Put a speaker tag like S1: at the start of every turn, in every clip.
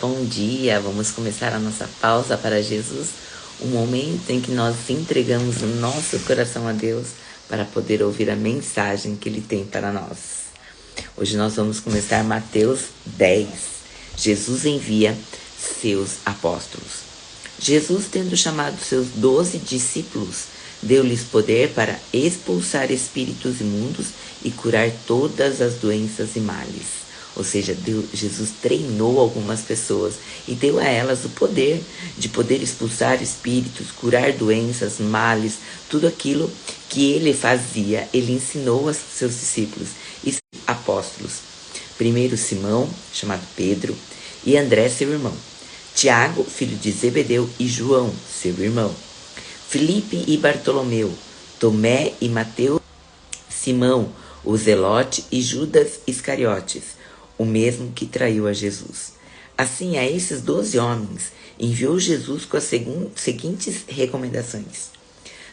S1: bom dia. Vamos começar a nossa pausa para Jesus, um momento em que nós entregamos o nosso coração a Deus para poder ouvir a mensagem que Ele tem para nós. Hoje nós vamos começar Mateus 10. Jesus envia seus apóstolos. Jesus, tendo chamado seus 12 discípulos, deu-lhes poder para expulsar espíritos imundos e curar todas as doenças e males. Ou seja, Jesus treinou algumas pessoas e deu a elas o poder de poder expulsar espíritos, curar doenças, males, tudo aquilo que ele fazia. Ele ensinou aos seus discípulos e apóstolos. Primeiro Simão, chamado Pedro, e André, seu irmão. Tiago, filho de Zebedeu, e João, seu irmão. Filipe e Bartolomeu, Tomé e Mateus, Simão, o Zelote e Judas Iscariotes, o mesmo que traiu a Jesus. Assim, a esses 12 homens, enviou Jesus com as seguintes recomendações: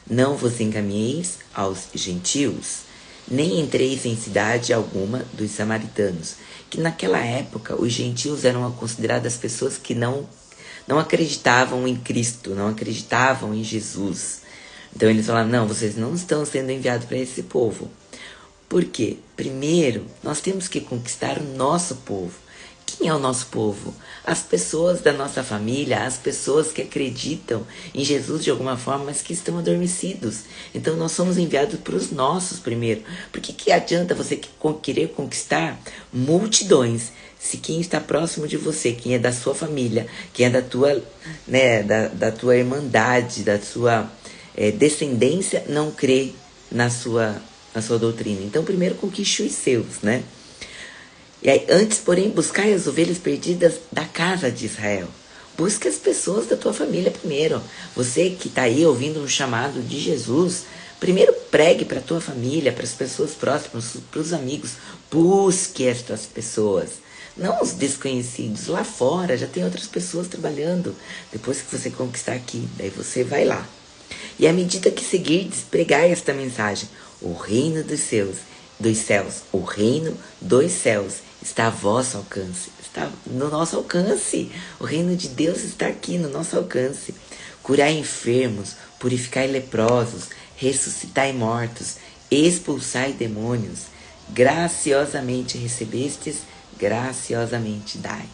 S1: não vos encaminheis aos gentios, nem entreis em cidade alguma dos samaritanos, que naquela época os gentios eram consideradas pessoas que não acreditavam em Cristo, não acreditavam em Jesus. Então eles falaram: não, vocês não estão sendo enviados para esse povo. Por quê? Primeiro, nós temos que conquistar o nosso povo. Quem é o nosso povo? As pessoas da nossa família, as pessoas que acreditam em Jesus de alguma forma, mas que estão adormecidos. Então nós somos enviados para os nossos primeiro. Por que adianta você querer conquistar multidões se quem está próximo de você, quem é da sua família, quem é da tua, da tua irmandade, da sua descendência, não crê na sua doutrina? Então primeiro conquiste os seus, né? E aí, antes, porém, buscai as ovelhas perdidas da casa de Israel. Busque as pessoas da tua família primeiro. Você que está aí ouvindo um chamado de Jesus, primeiro pregue para a tua família, para as pessoas próximas, para os amigos. Busque estas pessoas. Não os desconhecidos. Lá fora já tem outras pessoas trabalhando. Depois que você conquistar aqui, daí você vai lá. E à medida que seguirdes, pregai esta mensagem: o reino dos céus, o reino dos céus está a vosso alcance, está no nosso alcance. O reino de Deus está aqui no nosso alcance. Curai enfermos, purificai leprosos, ressuscitai mortos, expulsai demônios. Graciosamente recebestes, graciosamente dai.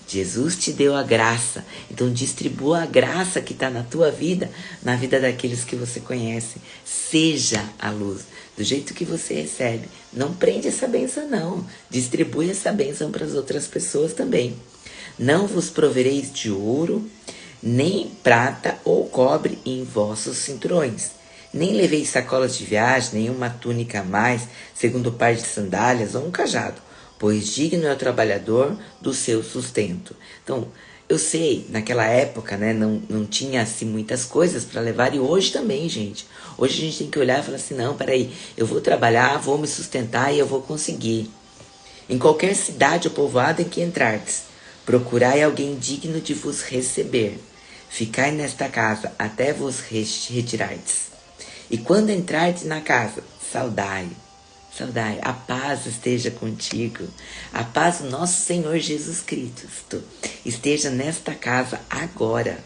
S1: Jesus te deu a graça, então distribua a graça que está na tua vida, na vida daqueles que você conhece. Seja a luz, do jeito que você recebe. Não prende essa bênção, não. Distribui essa bênção para as outras pessoas também. Não vos provereis de ouro, nem prata ou cobre em vossos cinturões. Nem leveis sacolas de viagem, nem uma túnica a mais, segundo par de sandálias ou um cajado, pois digno é o trabalhador do seu sustento. Então, eu sei, naquela época, né, não tinha assim muitas coisas para levar, e hoje também, gente. Hoje a gente tem que olhar e falar assim: não, peraí, eu vou trabalhar, vou me sustentar e eu vou conseguir. Em qualquer cidade ou povoado em que entrardes, procurai alguém digno de vos receber. Ficai nesta casa até vos retirardes. E quando entrardes na casa, saudai. Saudai, a paz esteja contigo. A paz do nosso Senhor Jesus Cristo esteja nesta casa agora.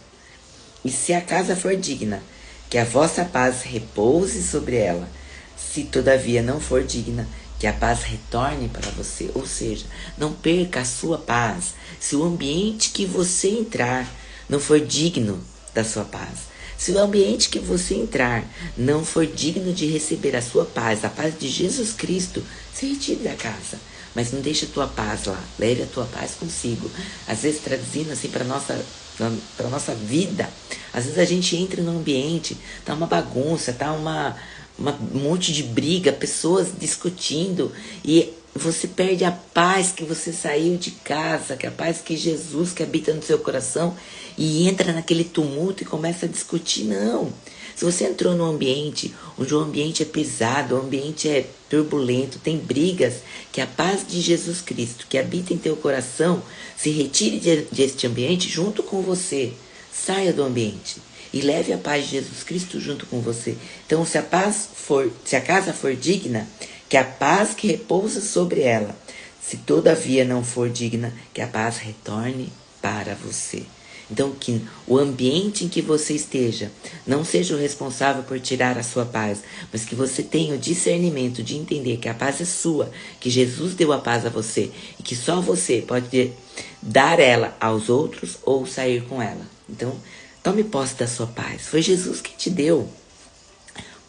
S1: E se a casa for digna, que a vossa paz repouse sobre ela. Se todavia não for digna, que a paz retorne para você. Ou seja, não perca a sua paz. Se o ambiente que você entrar não for digno da sua paz, se o ambiente que você entrar não for digno de receber a sua paz, a paz de Jesus Cristo, se retire da casa. Mas não deixe a tua paz lá. Leve a tua paz consigo. Às vezes, traduzindo assim para nossa vida, às vezes a gente entra no ambiente, tá uma bagunça, tá um monte de briga, pessoas discutindo, e você perde a paz que você saiu de casa, que é a paz que Jesus que habita no seu coração, e entra naquele tumulto e começa a discutir. Não. Se você entrou num ambiente onde o ambiente é pesado, o ambiente é turbulento, tem brigas, que a paz de Jesus Cristo que habita em teu coração se retire deste ambiente junto com você. Saia do ambiente e leve a paz de Jesus Cristo junto com você. Então, se a casa for digna, que a paz que repousa sobre ela. Se todavia não for digna, que a paz retorne para você. Então, que o ambiente em que você esteja não seja o responsável por tirar a sua paz, mas que você tenha o discernimento de entender que a paz é sua, que Jesus deu a paz a você e que só você pode dar ela aos outros ou sair com ela. Então, tome posse da sua paz. Foi Jesus que te deu.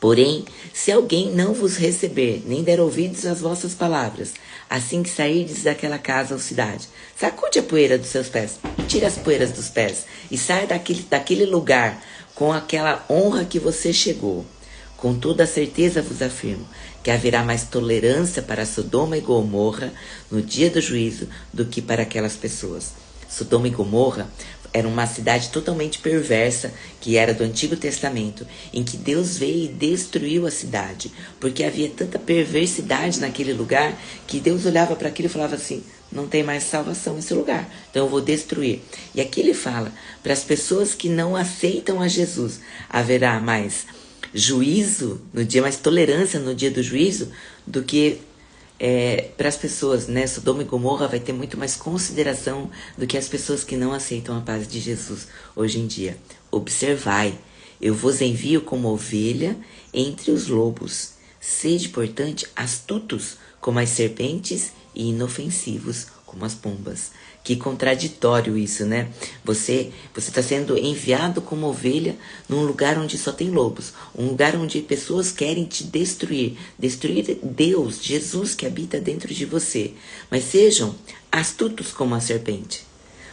S1: Porém, se alguém não vos receber, nem der ouvidos às vossas palavras, assim que sairdes daquela casa ou cidade, sacude a poeira dos seus pés, tira as poeiras dos pés, e sai daquele lugar com aquela honra que você chegou. Com toda a certeza vos afirmo que haverá mais tolerância para Sodoma e Gomorra no dia do juízo do que para aquelas pessoas. Sodoma e Gomorra era uma cidade totalmente perversa, que era do Antigo Testamento, em que Deus veio e destruiu a cidade, porque havia tanta perversidade naquele lugar, que Deus olhava para aquilo e falava assim, não tem mais salvação nesse lugar, então eu vou destruir. E aqui ele fala, para as pessoas que não aceitam a Jesus, haverá mais juízo no dia, mais tolerância no dia do juízo, do que para as pessoas, né? Sodoma e Gomorra vai ter muito mais consideração do que as pessoas que não aceitam a paz de Jesus hoje em dia. Observai, eu vos envio como ovelha entre os lobos. Sede, portanto, astutos como as serpentes e inofensivos como as pombas. Que contraditório isso, né? Você está sendo enviado como ovelha num lugar onde só tem lobos. Um lugar onde pessoas querem te destruir. Destruir Deus, Jesus que habita dentro de você. Mas sejam astutos como a serpente,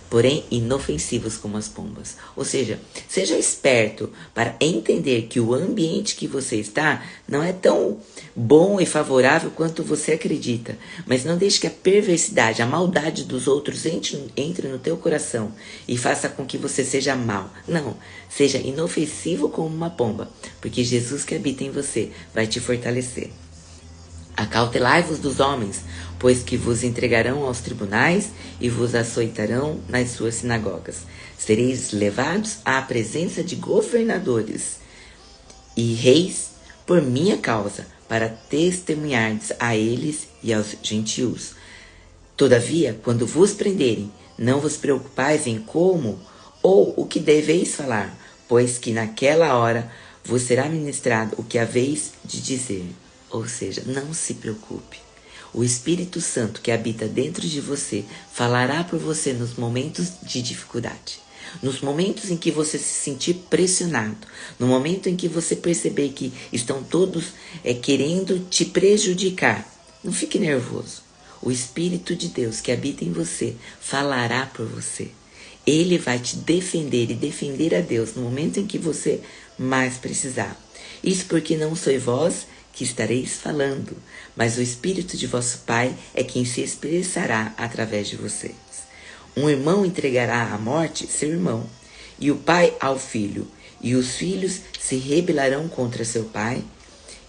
S1: porém inofensivos como as pombas. Ou seja, seja esperto para entender que o ambiente que você está não é tão bom e favorável quanto você acredita. Mas não deixe que a perversidade, a maldade dos outros entre no teu coração e faça com que você seja mau. Não, seja inofensivo como uma pomba, porque Jesus que habita em você vai te fortalecer. Acautelai-vos dos homens, pois que vos entregarão aos tribunais e vos açoitarão nas suas sinagogas. Sereis levados à presença de governadores e reis por minha causa, para testemunhardes a eles e aos gentios. Todavia, quando vos prenderem, não vos preocupais em como ou o que deveis falar, pois que naquela hora vos será ministrado o que haveis de dizer. Ou seja, não se preocupe. O Espírito Santo que habita dentro de você falará por você nos momentos de dificuldade. Nos momentos em que você se sentir pressionado. No momento em que você perceber que estão todos querendo te prejudicar. Não fique nervoso. O Espírito de Deus que habita em você falará por você. Ele vai te defender e defender a Deus no momento em que você mais precisar. Isso porque não sois vós que estareis falando, mas o Espírito de vosso Pai é quem se expressará através de vocês. Um irmão entregará à morte seu irmão, e o pai ao filho, e os filhos se rebelarão contra seu pai,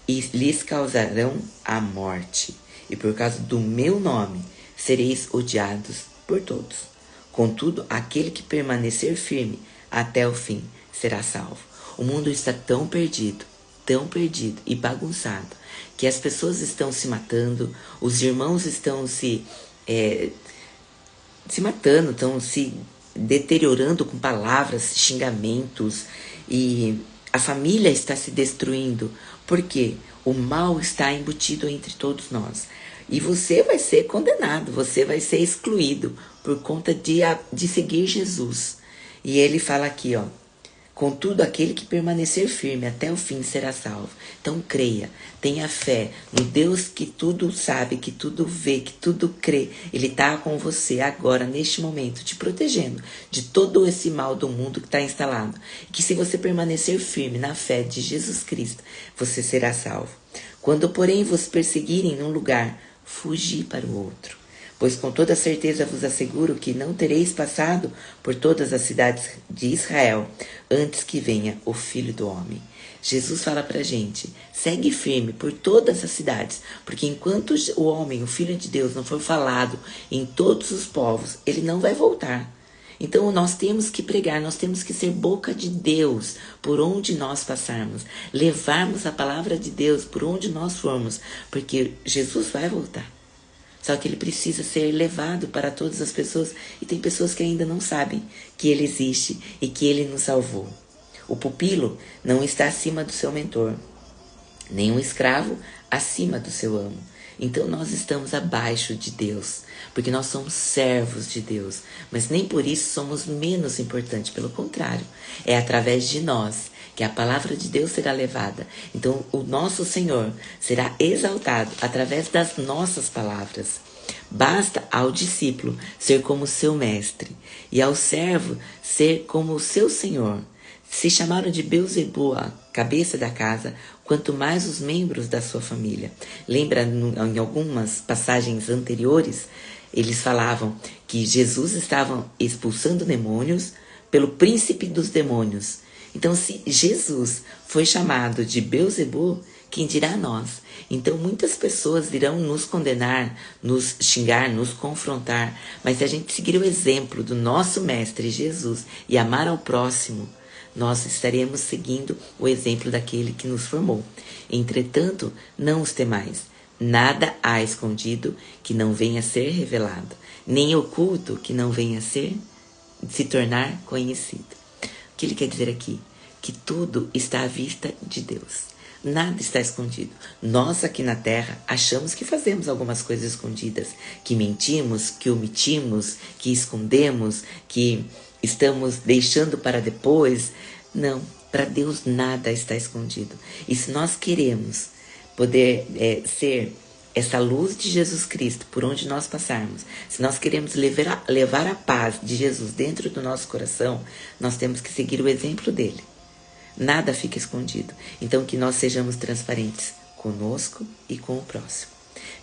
S1: e lhes causarão a morte. E por causa do meu nome, sereis odiados por todos. Contudo, aquele que permanecer firme até o fim será salvo. O mundo está tão perdido e bagunçado, que as pessoas estão se matando, os irmãos estão se matando, estão se deteriorando com palavras, xingamentos, e a família está se destruindo, porque o mal está embutido entre todos nós. E você vai ser condenado, você vai ser excluído por conta de seguir Jesus. E ele fala aqui, ó, contudo, aquele que permanecer firme até o fim será salvo. Então creia, tenha fé no Deus que tudo sabe, que tudo vê, que tudo crê. Ele está com você agora, neste momento, te protegendo de todo esse mal do mundo que está instalado. E que se você permanecer firme na fé de Jesus Cristo, você será salvo. Quando, porém, vos perseguirem num lugar, fugi para o outro. Pois com toda certeza vos asseguro que não tereis passado por todas as cidades de Israel antes que venha o Filho do Homem. Jesus fala pra gente, segue firme por todas as cidades, porque enquanto o homem, o Filho de Deus, não for falado em todos os povos, ele não vai voltar. Então nós temos que pregar, nós temos que ser boca de Deus por onde nós passarmos, levarmos a palavra de Deus por onde nós formos, porque Jesus vai voltar. Só que ele precisa ser levado para todas as pessoas. E tem pessoas que ainda não sabem que ele existe e que ele nos salvou. O pupilo não está acima do seu mentor, nem um escravo acima do seu amo. Então nós estamos abaixo de Deus, porque nós somos servos de Deus, mas nem por isso somos menos importantes, pelo contrário, é através de nós que a palavra de Deus será levada. Então o nosso Senhor será exaltado através das nossas palavras. Basta ao discípulo ser como seu mestre e ao servo ser como o seu senhor. Se chamaram de Beelzebul, a cabeça da casa, quanto mais os membros da sua família. Lembra, em algumas passagens anteriores, eles falavam que Jesus estava expulsando demônios pelo príncipe dos demônios. Então, se Jesus foi chamado de Beelzebul, quem dirá nós? Então, muitas pessoas irão nos condenar, nos xingar, nos confrontar. Mas se a gente seguir o exemplo do nosso Mestre Jesus e amar ao próximo, nós estaremos seguindo o exemplo daquele que nos formou. Entretanto, não os temais. Nada há escondido que não venha a ser revelado, nem oculto que não venha a se tornar conhecido. O que ele quer dizer aqui? Que tudo está à vista de Deus. Nada está escondido. Nós aqui na Terra achamos que fazemos algumas coisas escondidas, que mentimos, que omitimos, que escondemos, que estamos deixando para depois. Não, para Deus nada está escondido. E se nós queremos poder ser essa luz de Jesus Cristo por onde nós passarmos, se nós queremos levar a paz de Jesus dentro do nosso coração, nós temos que seguir o exemplo dele. Nada fica escondido. Então que nós sejamos transparentes conosco e com o próximo.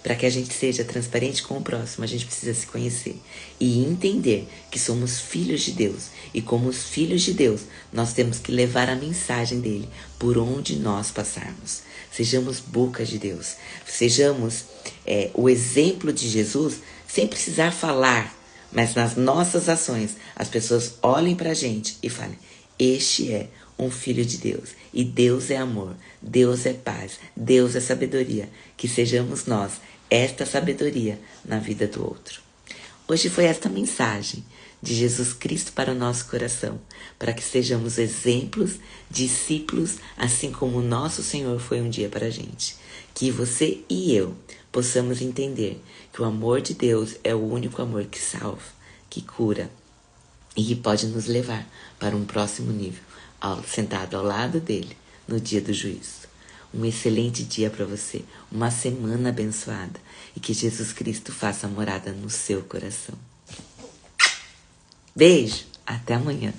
S1: Para que a gente seja transparente com o próximo, a gente precisa se conhecer e entender que somos filhos de Deus. E como os filhos de Deus, nós temos que levar a mensagem dele por onde nós passarmos. Sejamos boca de Deus. Sejamos o exemplo de Jesus sem precisar falar, mas nas nossas ações as pessoas olhem para a gente e falem: este é um filho de Deus. E Deus é amor, Deus é paz, Deus é sabedoria. Que sejamos nós esta sabedoria na vida do outro. Hoje foi esta mensagem de Jesus Cristo para o nosso coração, para que sejamos exemplos, discípulos, assim como o nosso Senhor foi um dia para a gente. Que você e eu possamos entender que o amor de Deus é o único amor que salva, que cura e que pode nos levar para um próximo nível, sentado ao lado dele no dia do juízo. Um excelente dia para você, uma semana abençoada e que Jesus Cristo faça morada no seu coração. Beijo, até amanhã.